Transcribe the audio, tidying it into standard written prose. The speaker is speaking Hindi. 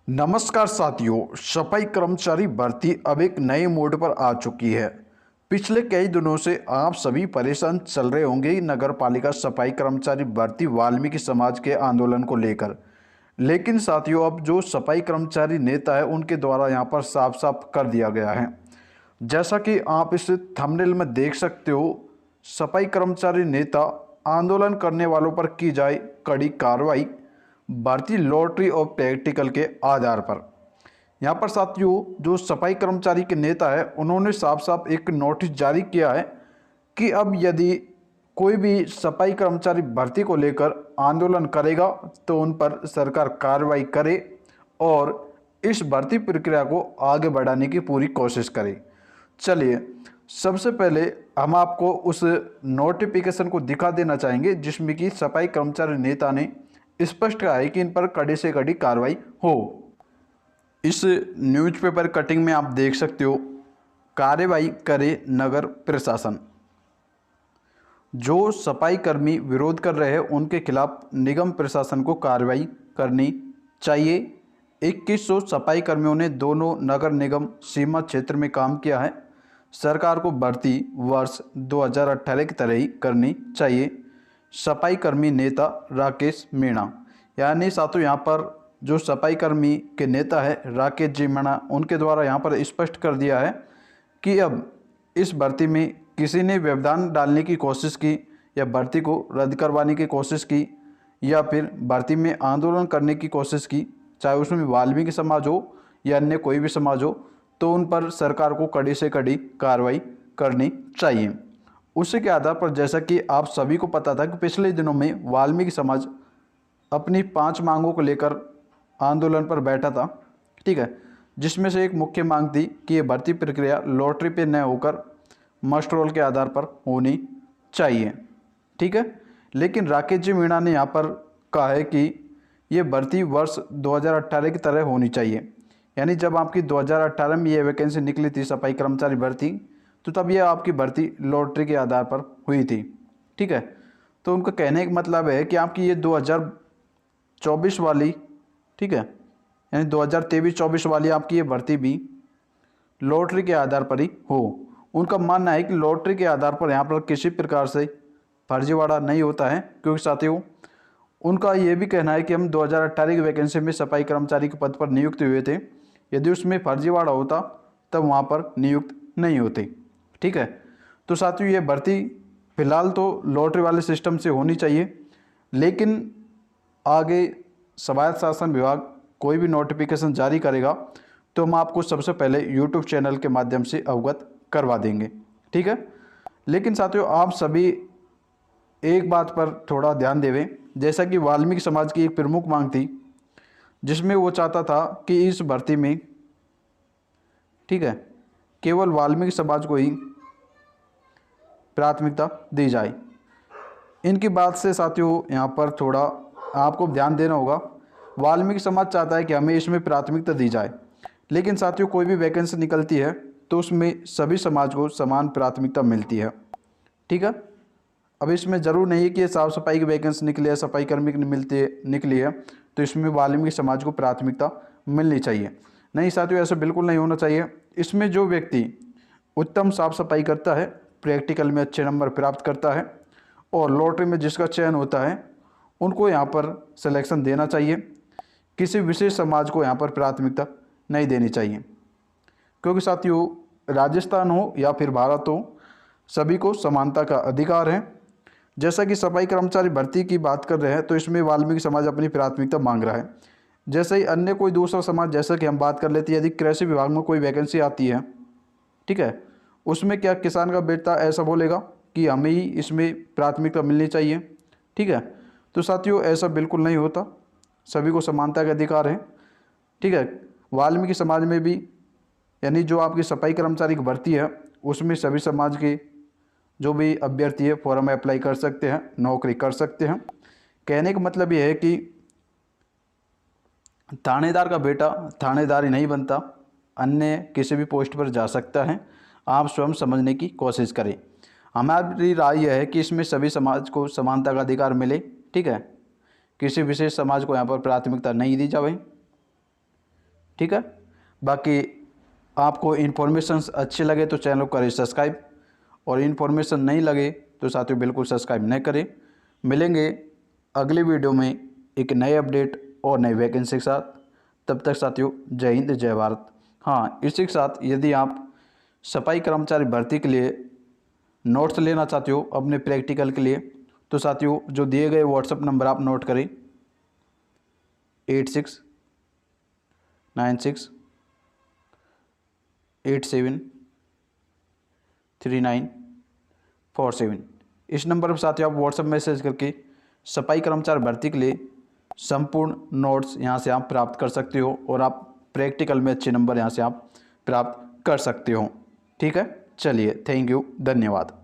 नमस्कार साथियों, सफाई कर्मचारी भर्ती अब एक नए मोड पर आ चुकी है। पिछले कई दिनों से आप सभी परेशान चल रहे होंगे नगर पालिका सफाई कर्मचारी भर्ती वाल्मीकि समाज के आंदोलन को लेकर। लेकिन साथियों, अब जो सफाई कर्मचारी नेता है उनके द्वारा यहाँ पर साफ साफ कर दिया गया है। जैसा कि आप इस थंबनेल में देख सकते हो, सफाई कर्मचारी नेता आंदोलन करने वालों पर की जाए कड़ी कार्रवाई, भर्ती लॉटरी और प्रैक्टिकल के आधार पर। यहाँ पर साथियों, जो सफाई कर्मचारी के नेता है उन्होंने साफ साफ एक नोटिस जारी किया है कि अब यदि कोई भी सफाई कर्मचारी भर्ती को लेकर आंदोलन करेगा तो उन पर सरकार कार्रवाई करे और इस भर्ती प्रक्रिया को आगे बढ़ाने की पूरी कोशिश करे। चलिए, सबसे पहले हम आपको उस नोटिफिकेशन को दिखा देना चाहेंगे जिसमें कि सफाई कर्मचारी नेता ने स्पष्ट कहा है कि इन पर कड़ी से कड़ी कार्रवाई हो। इस न्यूज़पेपर कटिंग में आप देख सकते हो, कार्रवाई करे नगर प्रशासन। जो सफाई कर्मी विरोध कर रहे हैं उनके खिलाफ निगम प्रशासन को कार्रवाई करनी चाहिए। 2100 सफाई कर्मियों ने दोनों नगर निगम सीमा क्षेत्र में काम किया है। सरकार को भर्ती वर्ष 2018 की तरह ही करनी चाहिए। सफाई कर्मी नेता राकेश मीणा, यानी साथियों यहाँ पर जो सफाई कर्मी के नेता है राकेश जी मीणा, उनके द्वारा यहाँ पर स्पष्ट कर दिया है कि अब इस भर्ती में किसी ने व्यवधान डालने की कोशिश की या भर्ती को रद्द करवाने की कोशिश की या फिर भर्ती में आंदोलन करने की कोशिश की, चाहे उसमें वाल्मीकि समाज हो या अन्य कोई भी समाज हो, तो उन पर सरकार को कड़ी से कड़ी कार्रवाई करनी चाहिए। उसी के आधार पर जैसा कि आप सभी को पता था कि पिछले दिनों में वाल्मीकि समाज अपनी 5 मांगों को लेकर आंदोलन पर बैठा था, ठीक है, जिसमें से एक मुख्य मांग थी कि ये भर्ती प्रक्रिया लॉटरी पे न होकर मस्ट रोल के आधार पर होनी चाहिए, ठीक है। लेकिन राकेश जी मीणा ने यहाँ पर कहा है कि ये भर्ती वर्ष 2018 की तरह होनी चाहिए, यानी जब आपकी 2018 में ये वैकेंसी निकली थी सफाई कर्मचारी भर्ती, तो तब यह आपकी भर्ती लॉटरी के आधार पर हुई थी, ठीक है। तो उनका कहने का मतलब है कि आपकी ये 2024 वाली, ठीक है, यानी 2023-24 वाली आपकी ये भर्ती भी लॉटरी के आधार पर ही हो। उनका मानना है कि लॉटरी के आधार पर यहाँ पर किसी प्रकार से फर्जीवाड़ा नहीं होता है, क्योंकि साथियों उनका ये भी कहना है कि हम 2018 की वैकेंसी में सफाई कर्मचारी के पद पर नियुक्त हुए थे, यदि उसमें फर्जीवाड़ा होता तब वहाँ पर नियुक्त नहीं होते, ठीक है। तो साथियों ये भर्ती फिलहाल तो लॉटरी वाले सिस्टम से होनी चाहिए, लेकिन आगे स्वायत्त शासन विभाग कोई भी नोटिफिकेशन जारी करेगा तो हम आपको सबसे पहले यूट्यूब चैनल के माध्यम से अवगत करवा देंगे, ठीक है। लेकिन साथियों आप सभी एक बात पर थोड़ा ध्यान देवें, जैसा कि वाल्मीकि समाज की एक प्रमुख मांग थी जिसमें वो चाहता था कि इस भर्ती में, ठीक है, केवल वाल्मीकि समाज को ही प्राथमिकता दी जाए। इनकी बात से साथियों यहाँ पर थोड़ा आपको ध्यान देना होगा। वाल्मीकि समाज चाहता है कि हमें इसमें प्राथमिकता दी जाए, लेकिन साथियों कोई भी वैकेंसी निकलती है तो उसमें सभी समाज को समान प्राथमिकता मिलती है, ठीक है। अब इसमें ज़रूर नहीं है कि साफ सफाई की वैकेंसी निकली है, सफाई कर्मी की निकली है तो इसमें वाल्मीकि समाज को प्राथमिकता मिलनी चाहिए। नहीं साथियों, ऐसा बिल्कुल नहीं होना चाहिए। इसमें जो व्यक्ति उत्तम साफ सफाई करता है, प्रैक्टिकल में अच्छे नंबर प्राप्त करता है और लॉटरी में जिसका चयन होता है, उनको यहाँ पर सिलेक्शन देना चाहिए। किसी विशेष समाज को यहाँ पर प्राथमिकता नहीं देनी चाहिए, क्योंकि साथियों राजस्थान हो या फिर भारत हो, सभी को समानता का अधिकार है। जैसा कि सफाई कर्मचारी भर्ती की बात कर रहे हैं तो इसमें वाल्मीकि समाज अपनी प्राथमिकता मांग रहा है। जैसे ही अन्य कोई दूसरा समाज, जैसा कि हम बात कर लेते हैं, यदि कृषि विभाग में कोई वैकेंसी आती है, ठीक है, उसमें क्या किसान का बेटा ऐसा बोलेगा कि हमें ही इसमें प्राथमिकता मिलनी चाहिए, ठीक है। तो साथियों ऐसा बिल्कुल नहीं होता, सभी को समानता का अधिकार है, ठीक है। वाल्मीकि समाज में भी, यानी जो आपकी सफाई कर्मचारी की भर्ती है उसमें सभी समाज के जो भी अभ्यर्थी है फॉर्म अप्लाई कर सकते हैं, नौकरी कर सकते हैं। कहने का मतलब ये है कि थानेदार का बेटा थानेदार ही नहीं बनता, अन्य किसी भी पोस्ट पर जा सकता है। आप स्वयं समझने की कोशिश करें। हमारी राय यह है कि इसमें सभी समाज को समानता का अधिकार मिले, ठीक है, किसी विशेष समाज को यहाँ पर प्राथमिकता नहीं दी जाए। ठीक है। बाकी आपको इन्फॉर्मेशंस अच्छे लगे तो चैनल को करें सब्सक्राइब, और इन्फॉर्मेशन नहीं लगे तो साथियों बिल्कुल सब्सक्राइब नहीं करें। मिलेंगे अगली वीडियो में एक नए अपडेट और नई वैकेंसी के साथ। तब तक साथियों जय हिंद जय भारत। हाँ, इसी के साथ यदि आप सफाई कर्मचारी भर्ती के लिए नोट्स लेना चाहते हो अपने प्रैक्टिकल के लिए, तो साथियों जो दिए गए व्हाट्सएप नंबर आप नोट करें 8696873947। इस नंबर पर साथियों आप व्हाट्सएप मैसेज करके सफाई कर्मचारी भर्ती के लिए संपूर्ण नोट्स यहां से आप प्राप्त कर सकते हो, और आप प्रैक्टिकल में अच्छे नंबर यहां से आप प्राप्त कर सकते हो। ठीक है, चलिए, थैंक यू, धन्यवाद।